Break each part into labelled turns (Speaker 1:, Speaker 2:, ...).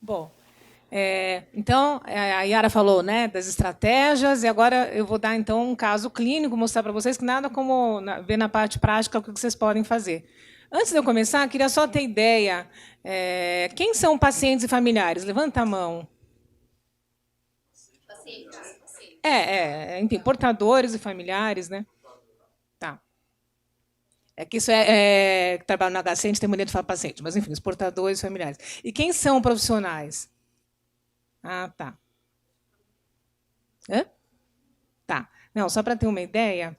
Speaker 1: Bom, então, a Yara falou, né, das estratégias, e agora eu vou dar, então, um caso clínico, mostrar para vocês que nada como ver na parte prática o que vocês podem fazer. Antes de eu começar, queria só ter ideia, quem são pacientes e familiares? Levanta a mão. Enfim, portadores e familiares, né? Tá. É que isso que trabalha no HC, a gente tem mania de falar paciente, mas, enfim, os portadores e familiares. E quem são profissionais? Ah, tá. Hã? Tá. Não, só para ter uma ideia,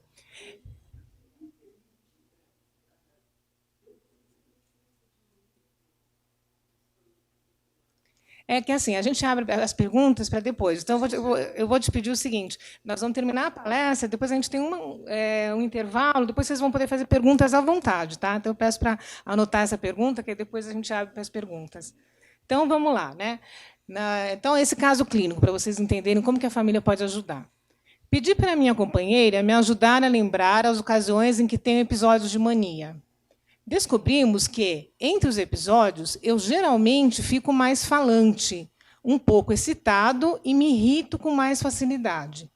Speaker 1: é que assim, a gente abre as perguntas para depois. Então, eu vou te pedir o seguinte: nós vamos terminar a palestra, depois a gente tem um intervalo, depois vocês vão poder fazer perguntas à vontade. Tá? Então, eu peço para anotar essa pergunta, que depois a gente abre para as perguntas. Então, vamos lá. Né? Então, esse caso clínico, para vocês entenderem como que a família pode ajudar. Pedi para a minha companheira me ajudar a lembrar as ocasiões em que tenho episódios de mania. Descobrimos que, entre os episódios, eu geralmente fico mais falante, um pouco excitado e me irrito com mais facilidade.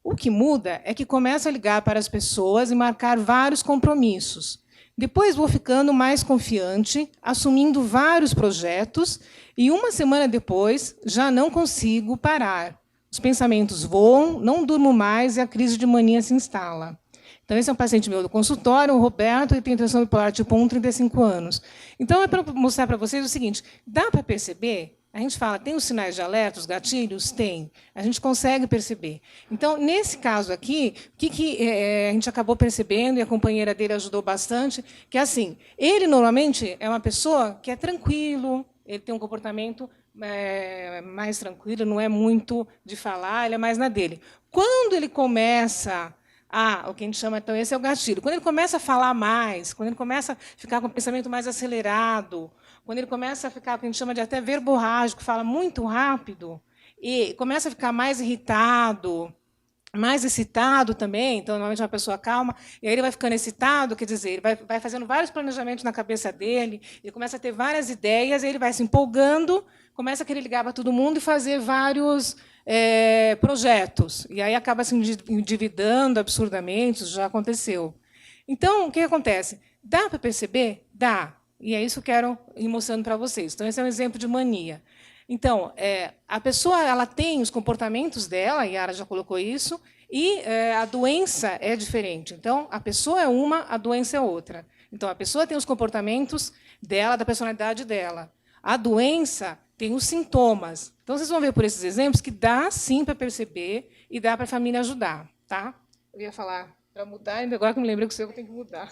Speaker 1: O que muda é que começo a ligar para as pessoas e marcar vários compromissos. Depois vou ficando mais confiante, assumindo vários projetos, e uma semana depois já não consigo parar. Os pensamentos voam, não durmo mais e a crise de mania se instala. Então, esse é um paciente meu do consultório, o Roberto, ele tem transtorno bipolar tipo 1, 35 anos. Então, é para mostrar para vocês o seguinte: dá para perceber? A gente fala, tem os sinais de alerta, os gatilhos? Tem. A gente consegue perceber. Então, nesse caso aqui, o que a gente acabou percebendo, e a companheira dele ajudou bastante, que assim, ele normalmente é uma pessoa que é tranquilo, ele tem um comportamento mais tranquilo, não é muito de falar, ele é mais na dele. Quando ele começa o que a gente chama, então, esse é o gatilho. Quando ele começa a falar mais, quando ele começa a ficar com o pensamento mais acelerado, quando ele começa a ficar o que a gente chama de até verborrágico, fala muito rápido, e começa a ficar mais irritado, mais excitado também, então, normalmente é uma pessoa calma, e aí ele vai ficando excitado, quer dizer, ele vai fazendo vários planejamentos na cabeça dele, ele começa a ter várias ideias, aí ele vai se empolgando, começa a querer ligar para todo mundo e fazer vários projetos. E aí acaba se endividando absurdamente, isso já aconteceu. Então, o que acontece? Dá para perceber? Dá. E é isso que eu quero ir mostrando para vocês. Então, esse é um exemplo de mania. Então, a pessoa ela tem os comportamentos dela, a Yara já colocou isso, e a doença é diferente. Então, a pessoa é uma, a doença é outra. Então, a pessoa tem os comportamentos dela, da personalidade dela. A doença tem os sintomas. Então, vocês vão ver por esses exemplos que dá sim para perceber e dá para a família ajudar. Tá? Eu ia falar para mudar, e agora que me lembrei que o seu tem que mudar.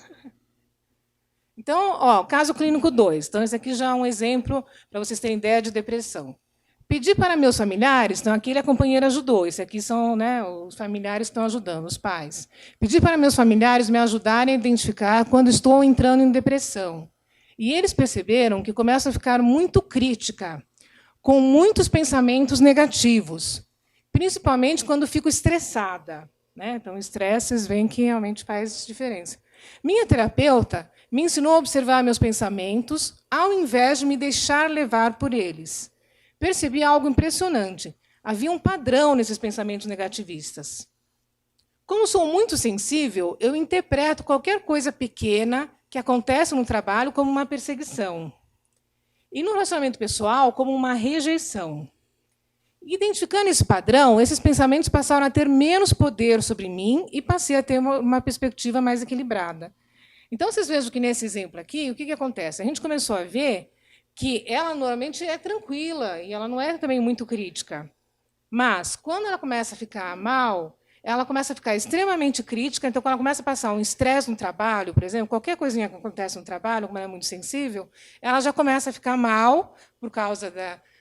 Speaker 1: Então, caso clínico 2. Então, esse aqui já é um exemplo para vocês terem ideia de depressão. Pedi para meus familiares, então aqui a companheira ajudou, esse aqui são, né, os familiares que estão ajudando, os pais. Pedi para meus familiares me ajudarem a identificar quando estou entrando em depressão. E eles perceberam que começo a ficar muito crítica, com muitos pensamentos negativos, principalmente quando fico estressada. Né? Então, o estresse, vocês veem que realmente faz diferença. Minha terapeuta me ensinou a observar meus pensamentos, ao invés de me deixar levar por eles. Percebi algo impressionante. Havia um padrão nesses pensamentos negativistas. Como sou muito sensível, eu interpreto qualquer coisa pequena que acontece no trabalho como uma perseguição. E no relacionamento pessoal, como uma rejeição. Identificando esse padrão, esses pensamentos passaram a ter menos poder sobre mim e passei a ter uma perspectiva mais equilibrada. Então, vocês vejam que, nesse exemplo aqui, o que acontece? A gente começou a ver que ela normalmente é tranquila e ela não é também muito crítica. Mas, quando ela começa a ficar mal, ela começa a ficar extremamente crítica. Então, quando ela começa a passar um estresse no trabalho, por exemplo, qualquer coisinha que acontece no trabalho, como ela é muito sensível, ela já começa a ficar mal por causa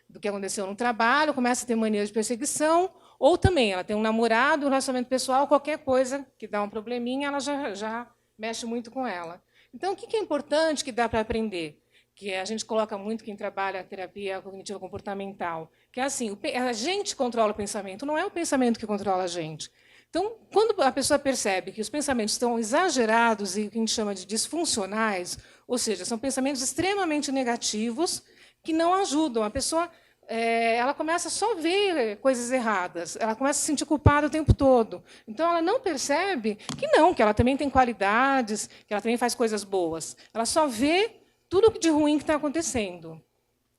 Speaker 1: do que aconteceu no trabalho, começa a ter mania de perseguição, ou também ela tem um namorado, um relacionamento pessoal, qualquer coisa que dá um probleminha, ela já mexe muito com ela. Então, o que é importante que dá para aprender? Que a gente coloca muito quem trabalha a terapia cognitiva comportamental, que é assim, a gente controla o pensamento, não é o pensamento que controla a gente. Então, quando a pessoa percebe que os pensamentos estão exagerados e o que a gente chama de disfuncionais, ou seja, são pensamentos extremamente negativos que não ajudam. A pessoa ela começa só a ver coisas erradas, ela começa a se sentir culpada o tempo todo. Então, ela não percebe que não, que ela também tem qualidades, que ela também faz coisas boas. Ela só vê tudo de ruim que está acontecendo.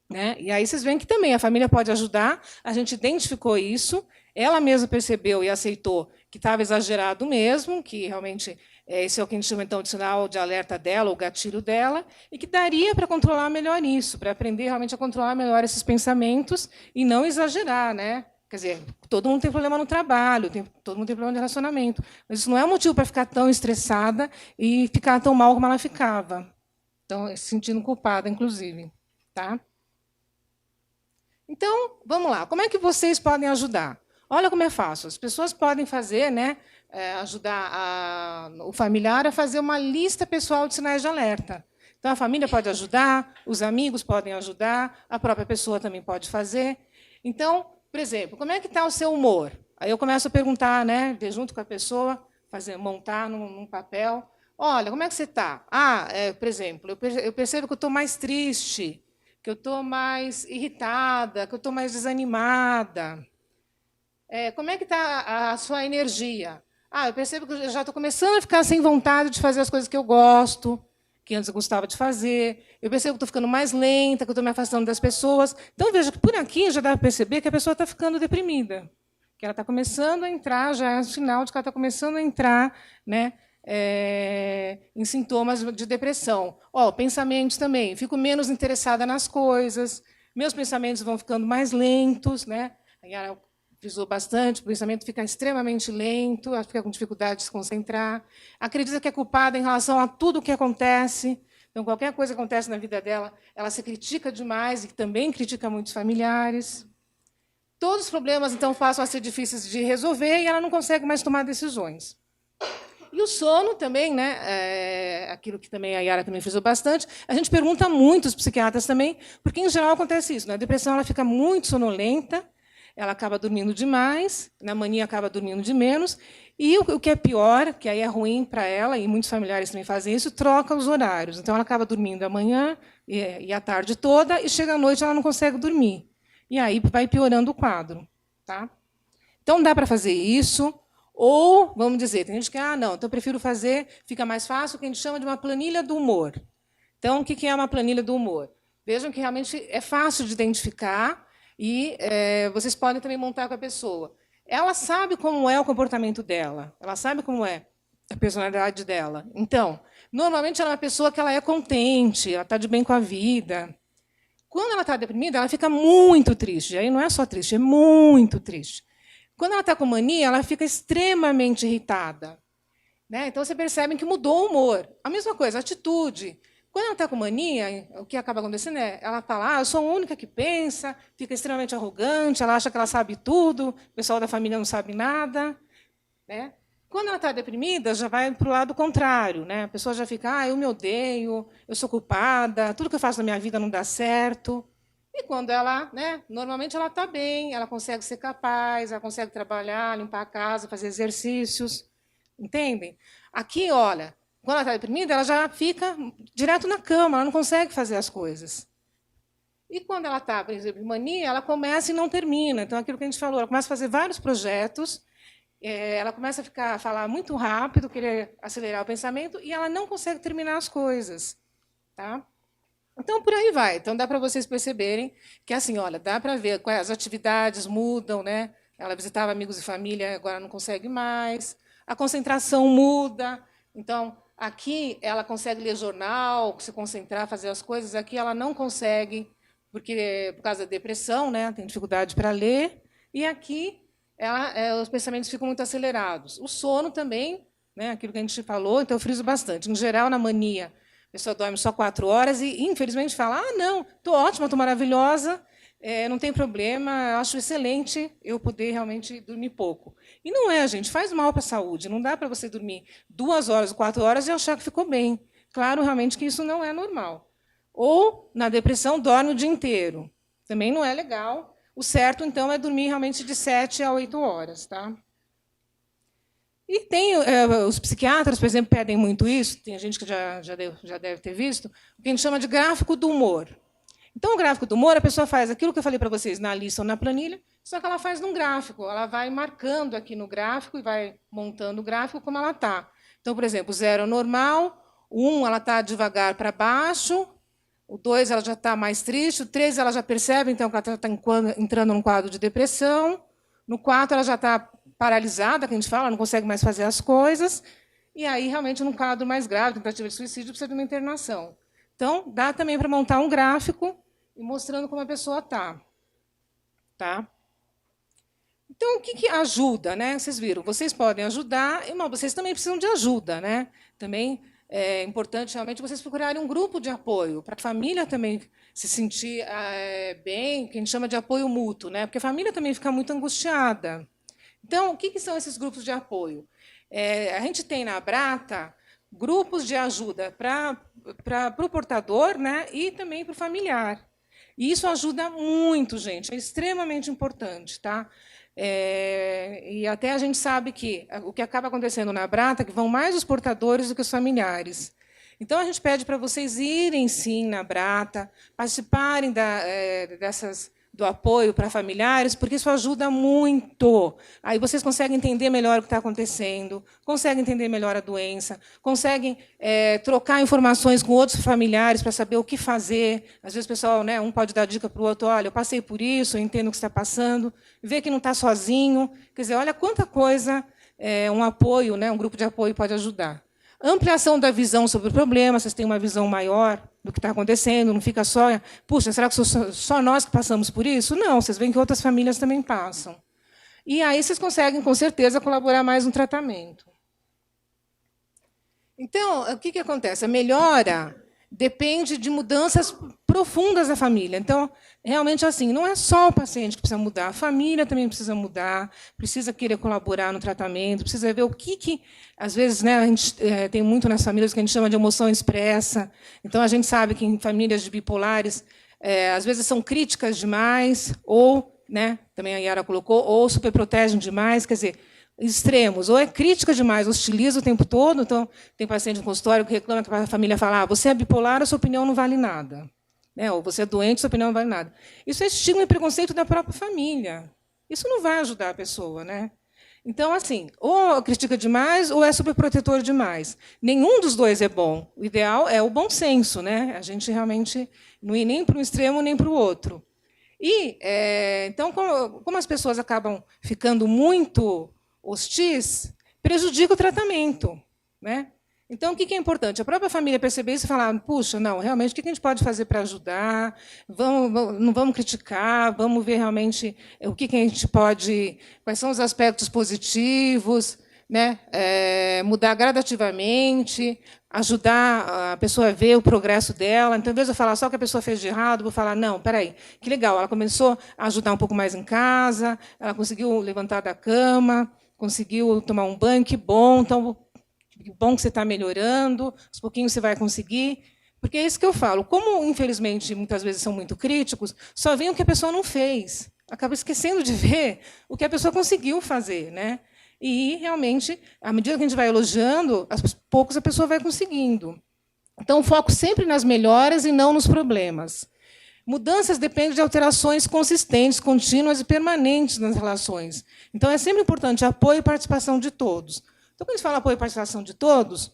Speaker 1: Né? E aí vocês veem que também a família pode ajudar, a gente identificou isso, ela mesma percebeu e aceitou que estava exagerado mesmo, que realmente esse é o que a gente chama então de sinal de alerta dela, o gatilho dela, e que daria para controlar melhor isso, para aprender realmente a controlar melhor esses pensamentos e não exagerar, né? Quer dizer, todo mundo tem problema no trabalho, todo mundo tem problema de relacionamento, mas isso não é motivo para ficar tão estressada e ficar tão mal como ela ficava. Então, se sentindo culpada, inclusive. Tá? Então, vamos lá. Como é que vocês podem ajudar? Olha como é fácil. As pessoas podem fazer, né, ajudar o familiar a fazer uma lista pessoal de sinais de alerta. Então, a família pode ajudar, os amigos podem ajudar, a própria pessoa também pode fazer. Então, por exemplo, como é que está o seu humor? Aí eu começo a perguntar, né, ver junto com a pessoa, montar num papel. Olha, como é que você está? Por exemplo, eu percebo que eu estou mais triste, que eu estou mais irritada, que eu estou mais desanimada. Como é que está a sua energia? Eu percebo que eu já estou começando a ficar sem vontade de fazer as coisas que eu gosto, que antes eu gostava de fazer. Eu percebo que estou ficando mais lenta, que eu estou me afastando das pessoas. Então, veja que por aqui já dá para perceber que a pessoa está ficando deprimida, que ela está começando a entrar, já é um sinal de que ela está começando a entrar, né, em sintomas de depressão. Pensamentos também. Fico menos interessada nas coisas, meus pensamentos vão ficando mais lentos. Né? A Yara frisou bastante, o pensamento fica extremamente lento, ela fica com dificuldade de se concentrar, acredita que é culpada em relação a tudo o que acontece. Então, qualquer coisa que acontece na vida dela, ela se critica demais e também critica muitos familiares. Todos os problemas, então, passam a ser difíceis de resolver e ela não consegue mais tomar decisões. E o sono também, né, aquilo que também a Yara também frisou bastante, a gente pergunta muito aos psiquiatras também, porque, em geral, acontece isso. Na depressão, ela fica muito sonolenta, ela acaba dormindo demais, na mania acaba dormindo de menos, e o que é pior, que aí é ruim para ela, e muitos familiares também fazem isso, troca os horários. Então, ela acaba dormindo a manhã e a tarde toda, e chega à noite ela não consegue dormir. E aí vai piorando o quadro. Tá? Então, dá para fazer isso. Ou, vamos dizer, tem gente que, não, então eu prefiro fazer, fica mais fácil, o que a gente chama de uma planilha do humor. Então, o que é uma planilha do humor? Vejam que realmente é fácil de identificar e vocês podem também montar com a pessoa. Ela sabe como é o comportamento dela, ela sabe como é a personalidade dela. Então, normalmente ela é uma pessoa que ela é contente, ela está de bem com a vida. Quando ela está deprimida, ela fica muito triste. Aí não é só triste, é muito triste. Quando ela está com mania, ela fica extremamente irritada. Né? Então, você percebe que mudou o humor. A mesma coisa, a atitude. Quando ela está com mania, o que acaba acontecendo é ela fala, eu sou a única que pensa, fica extremamente arrogante, ela acha que ela sabe tudo, o pessoal da família não sabe nada. Né? Quando ela está deprimida, já vai para o lado contrário. Né? A pessoa já fica, eu me odeio, eu sou culpada, tudo que eu faço na minha vida não dá certo. E quando ela, normalmente ela está bem, ela consegue ser capaz, ela consegue trabalhar, limpar a casa, fazer exercícios. Entendem? Aqui, olha, quando ela está deprimida, ela já fica direto na cama, ela não consegue fazer as coisas. E quando ela está, por exemplo, em mania, ela começa e não termina. Então, aquilo que a gente falou, ela começa a fazer vários projetos, ela começa a falar muito rápido, querer acelerar o pensamento, e ela não consegue terminar as coisas. Tá? Então, por aí vai. Então, dá para vocês perceberem que, assim, olha, dá para ver quais as atividades mudam, né? Ela visitava amigos e família, agora não consegue mais. A concentração muda. Então, aqui ela consegue ler jornal, se concentrar, fazer as coisas. Aqui ela não consegue, por causa da depressão, né? Tem dificuldade para ler. E aqui os pensamentos ficam muito acelerados. O sono também, né? Aquilo que a gente falou, então eu friso bastante. Em geral, na mania, a pessoa dorme só 4 horas e, infelizmente, fala, não, estou ótima, estou maravilhosa, não tem problema, eu acho excelente eu poder realmente dormir pouco. E não é, gente, faz mal para a saúde. Não dá para você dormir 2 horas ou 4 horas e achar que ficou bem. Claro, realmente, que isso não é normal. Ou, na depressão, dorme o dia inteiro. Também não é legal. O certo, então, é dormir realmente de 7 a 8 horas. Tá? E tem os psiquiatras, por exemplo, pedem muito isso, tem gente que já deve ter visto, o que a gente chama de gráfico do humor. Então, o gráfico do humor, a pessoa faz aquilo que eu falei para vocês na lista ou na planilha, só que ela faz num gráfico. Ela vai marcando aqui no gráfico e vai montando o gráfico como ela está. Então, por exemplo, 0 é normal, o 1 ela está devagar para baixo, o 2 ela já está mais triste, o 3 ela já percebe, então, que ela está entrando num quadro de depressão, no 4 ela já está paralisada, que a gente fala, não consegue mais fazer as coisas, e aí, realmente, num quadro mais grave, tentativa de suicídio, precisa de uma internação. Então, dá também para montar um gráfico e mostrando como a pessoa está. Tá? Então, o que ajuda? Né? Vocês viram, vocês podem ajudar, mas vocês também precisam de ajuda. Né? Também é importante, realmente, vocês procurarem um grupo de apoio, para a família também se sentir bem, que a gente chama de apoio mútuo, né? Porque a família também fica muito angustiada. Então, o que são esses grupos de apoio? A gente tem na Abrata grupos de ajuda para o portador, né? E também para o familiar. E isso ajuda muito, gente, é extremamente importante. Tá? E até a gente sabe que o que acaba acontecendo na Abrata é que vão mais os portadores do que os familiares. Então, a gente pede para vocês irem, sim, na Abrata, participarem do apoio para familiares, porque isso ajuda muito. Aí vocês conseguem entender melhor o que está acontecendo, conseguem entender melhor a doença, conseguem trocar informações com outros familiares para saber o que fazer. Às vezes o pessoal, né, um pode dar dica para o outro, olha, eu passei por isso, eu entendo o que está passando, vê que não está sozinho. Quer dizer, olha quanta coisa um apoio, né, um grupo de apoio pode ajudar. Ampliação da visão sobre o problema, vocês têm uma visão maior do que está acontecendo, não fica só, puxa, será que só nós que passamos por isso? Não, vocês veem que outras famílias também passam. E aí vocês conseguem, com certeza, colaborar mais no tratamento. Então, o que acontece? A melhora depende de mudanças profundas da família. Então, realmente, assim, não é só o paciente que precisa mudar, a família também precisa mudar, precisa querer colaborar no tratamento, precisa ver o que às vezes, né, a gente tem muito nas famílias que a gente chama de emoção expressa. Então, a gente sabe que em famílias de bipolares, às vezes são críticas demais, ou, né, também a Yara colocou, ou superprotegem demais, quer dizer, extremos, ou é crítica demais, hostiliza o tempo todo. Então, tem paciente no consultório que reclama que a família fala, você é bipolar, a sua opinião não vale nada. Né? Ou você é doente, a sua opinião não vale nada. Isso é estigma e preconceito da própria família. Isso não vai ajudar a pessoa. Né? Então, assim, ou critica demais ou é superprotetor demais. Nenhum dos dois é bom. O ideal é o bom senso. Né? A gente realmente não ir nem para um extremo nem para o outro. E, então, como as pessoas acabam ficando muito hostis, prejudica o tratamento. Né? Então, o que é importante? A própria família perceber isso e falar, puxa, não, realmente, o que a gente pode fazer para ajudar? Não vamos criticar, vamos ver realmente o que a gente pode, quais são os aspectos positivos, né? Mudar gradativamente, ajudar a pessoa a ver o progresso dela. Então, em vez de eu falar só o que a pessoa fez de errado, vou falar, não, espera aí, que legal, ela começou a ajudar um pouco mais em casa, ela conseguiu levantar da cama, conseguiu tomar um banho, que bom, então, que bom que você está melhorando, aos pouquinhos você vai conseguir. Porque é isso que eu falo. Como, infelizmente, muitas vezes são muito críticos, só veem o que a pessoa não fez. Acaba esquecendo de ver o que a pessoa conseguiu fazer. Né? E, realmente, à medida que a gente vai elogiando, aos poucos a pessoa vai conseguindo. Então, foco sempre nas melhoras e não nos problemas. Mudanças dependem de alterações consistentes, contínuas e permanentes nas relações. Então, é sempre importante apoio e participação de todos. Então, quando a gente fala apoio e participação de todos,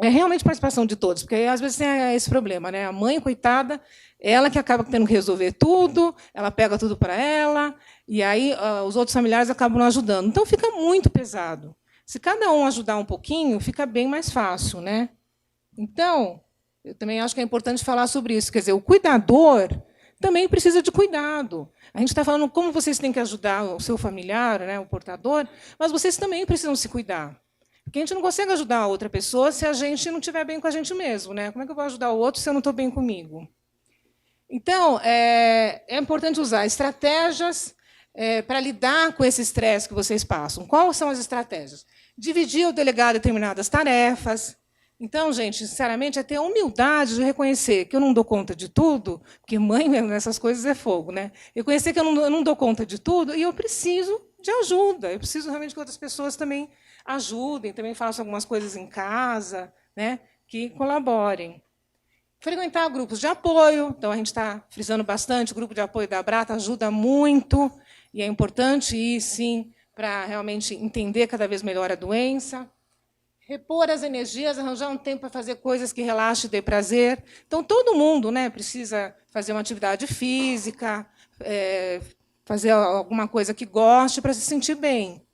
Speaker 1: é realmente participação de todos, porque às vezes tem esse problema. Né? A mãe, coitada, ela que acaba tendo que resolver tudo, ela pega tudo para ela, e aí os outros familiares acabam não ajudando. Então, fica muito pesado. Se cada um ajudar um pouquinho, fica bem mais fácil. Né? Então, eu também acho que é importante falar sobre isso. Quer dizer, o cuidador também precisa de cuidado. A gente está falando como vocês têm que ajudar o seu familiar, né, o portador, mas vocês também precisam se cuidar. Porque a gente não consegue ajudar a outra pessoa se a gente não estiver bem com a gente mesmo. Né? Como é que eu vou ajudar o outro se eu não estou bem comigo? Então, é importante usar estratégias para lidar com esse estresse que vocês passam. Quais são as estratégias? Dividir ou delegar determinadas tarefas. Então, gente, sinceramente, é ter a humildade de reconhecer que eu não dou conta de tudo, porque mãe nessas coisas é fogo. Né? Reconhecer que eu não dou conta de tudo e eu preciso de ajuda. Eu preciso realmente que outras pessoas também ajudem, também façam algumas coisas em casa, né, que colaborem. Frequentar grupos de apoio, então a gente está frisando bastante, o grupo de apoio da Abrata ajuda muito, e é importante ir, sim, para realmente entender cada vez melhor a doença. Repor as energias, arranjar um tempo para fazer coisas que relaxem e dê prazer. Então, todo mundo, né, precisa fazer uma atividade física, fazer alguma coisa que goste para se sentir bem.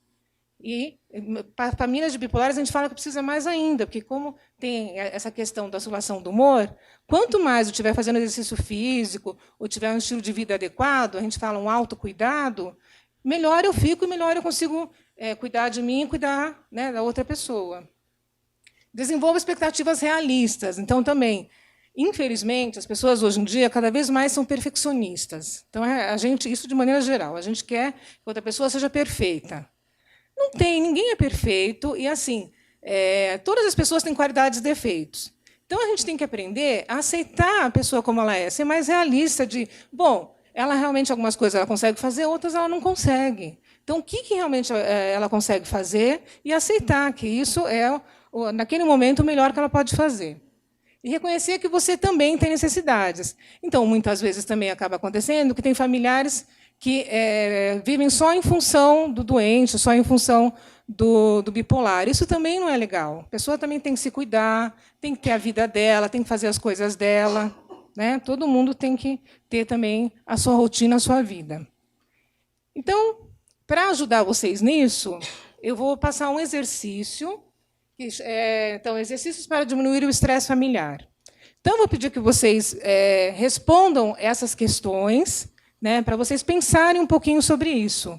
Speaker 1: E, para famílias de bipolares, a gente fala que precisa mais ainda, porque, como tem essa questão da oscilação do humor, quanto mais eu estiver fazendo exercício físico, ou tiver um estilo de vida adequado, a gente fala um autocuidado, melhor eu fico e melhor eu consigo cuidar de mim e cuidar, né, da outra pessoa. Desenvolva expectativas realistas. Então, também, infelizmente, as pessoas, hoje em dia, cada vez mais são perfeccionistas. Então, isso de maneira geral, a gente quer que outra pessoa seja perfeita. Não tem, ninguém é perfeito, e assim, todas as pessoas têm qualidades e defeitos. Então, a gente tem que aprender a aceitar a pessoa como ela é, ser mais realista de, bom, ela realmente algumas coisas ela consegue fazer, outras ela não consegue. Então, o que realmente ela consegue fazer e aceitar que isso é, naquele momento, o melhor que ela pode fazer. E reconhecer que você também tem necessidades. Então, muitas vezes também acaba acontecendo que tem familiares que vivem só em função do doente, só em função do bipolar. Isso também não é legal. A pessoa também tem que se cuidar, tem que ter a vida dela, tem que fazer as coisas dela, né? Todo mundo tem que ter também a sua rotina, a sua vida. Então, para ajudar vocês nisso, eu vou passar um exercício, então, exercícios para diminuir o estresse familiar. Então, eu vou pedir que vocês respondam essas questões, né, para vocês pensarem um pouquinho sobre isso.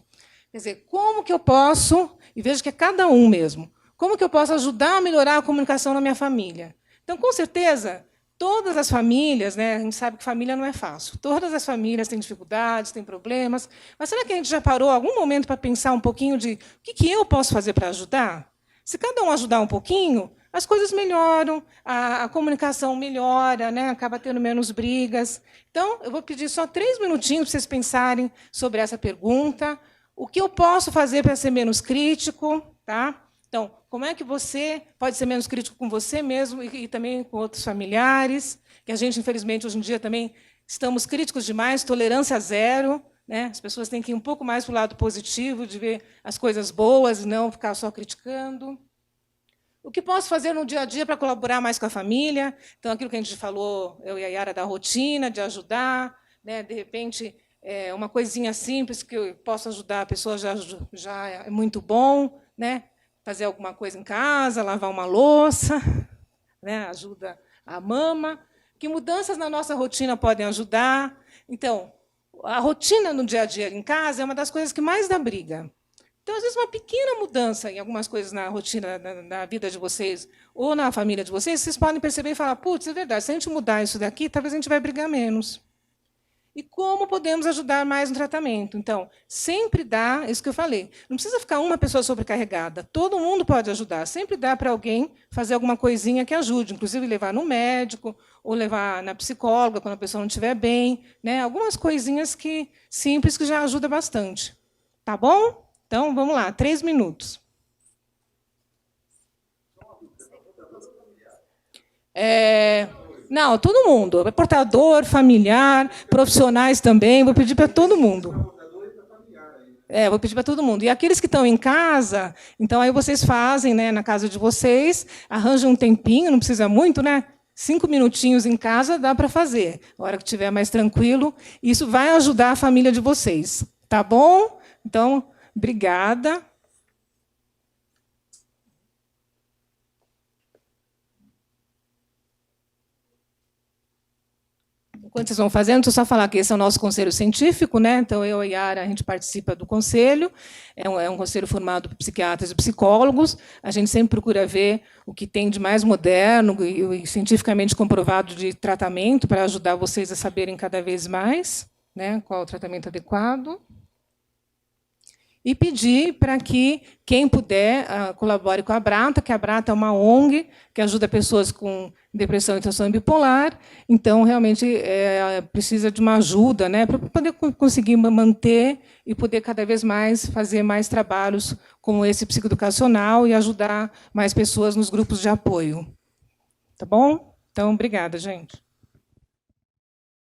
Speaker 1: Quer dizer, como que eu posso, e vejo que é cada um mesmo, como que eu posso ajudar a melhorar a comunicação na minha família? Então, com certeza, todas as famílias, né, a gente sabe que família não é fácil, todas as famílias têm dificuldades, têm problemas, mas será que a gente já parou algum momento para pensar um pouquinho de o que eu posso fazer para ajudar? Se cada um ajudar um pouquinho, as coisas melhoram, a comunicação melhora, né? Acaba tendo menos brigas. Então, eu vou pedir só 3 minutinhos para vocês pensarem sobre essa pergunta. O que eu posso fazer para ser menos crítico? Tá? Então, como é que você pode ser menos crítico com você mesmo e também com outros familiares? Que a gente, infelizmente, hoje em dia também estamos críticos demais, tolerância zero. Né? As pessoas têm que ir um pouco mais para o lado positivo, de ver as coisas boas e não ficar só criticando. O que posso fazer no dia a dia para colaborar mais com a família? Então, aquilo que a gente falou, eu e a Yara, da rotina, de ajudar, né? De repente, uma coisinha simples que eu posso ajudar a pessoa já é muito bom, né? Fazer alguma coisa em casa, lavar uma louça, né? Ajuda a mama. Que mudanças na nossa rotina podem ajudar? Então, a rotina no dia a dia em casa é uma das coisas que mais dá briga. Então, às vezes, uma pequena mudança em algumas coisas na rotina, na vida de vocês, ou na família de vocês podem perceber e falar, putz, é verdade, se a gente mudar isso daqui, talvez a gente vai brigar menos. E como podemos ajudar mais no tratamento? Então, sempre dá, isso que eu falei, não precisa ficar uma pessoa sobrecarregada, todo mundo pode ajudar, sempre dá para alguém fazer alguma coisinha que ajude, inclusive levar no médico, ou levar na psicóloga, quando a pessoa não estiver bem, né? Algumas coisinhas simples que já ajudam bastante. Tá bom? Então, vamos lá, 3 minutos. Não, todo mundo. Portador, familiar, profissionais também. Vou pedir para todo mundo. Vou pedir para todo mundo. E aqueles que estão em casa, então aí vocês fazem, né, na casa de vocês, arranjam um tempinho, não precisa muito, né? 5 minutinhos em casa dá para fazer. A hora que estiver mais tranquilo, isso vai ajudar a família de vocês. Tá bom? Então, obrigada. Enquanto vocês vão fazendo, deixa eu só falar que esse é o nosso conselho científico, né? Então, eu e a Yara, a gente participa do conselho. É um conselho formado por psiquiatras e psicólogos. A gente sempre procura ver o que tem de mais moderno e cientificamente comprovado de tratamento para ajudar vocês a saberem cada vez mais, né, qual é o tratamento adequado. E pedir para que quem puder colabore com a Abrata, que a Abrata é uma ONG que ajuda pessoas com depressão e transtorno bipolar. Então, realmente, precisa de uma ajuda, né, para poder conseguir manter e poder cada vez mais fazer mais trabalhos como esse psicoeducacional e ajudar mais pessoas nos grupos de apoio. Tá bom? Então, obrigada, gente.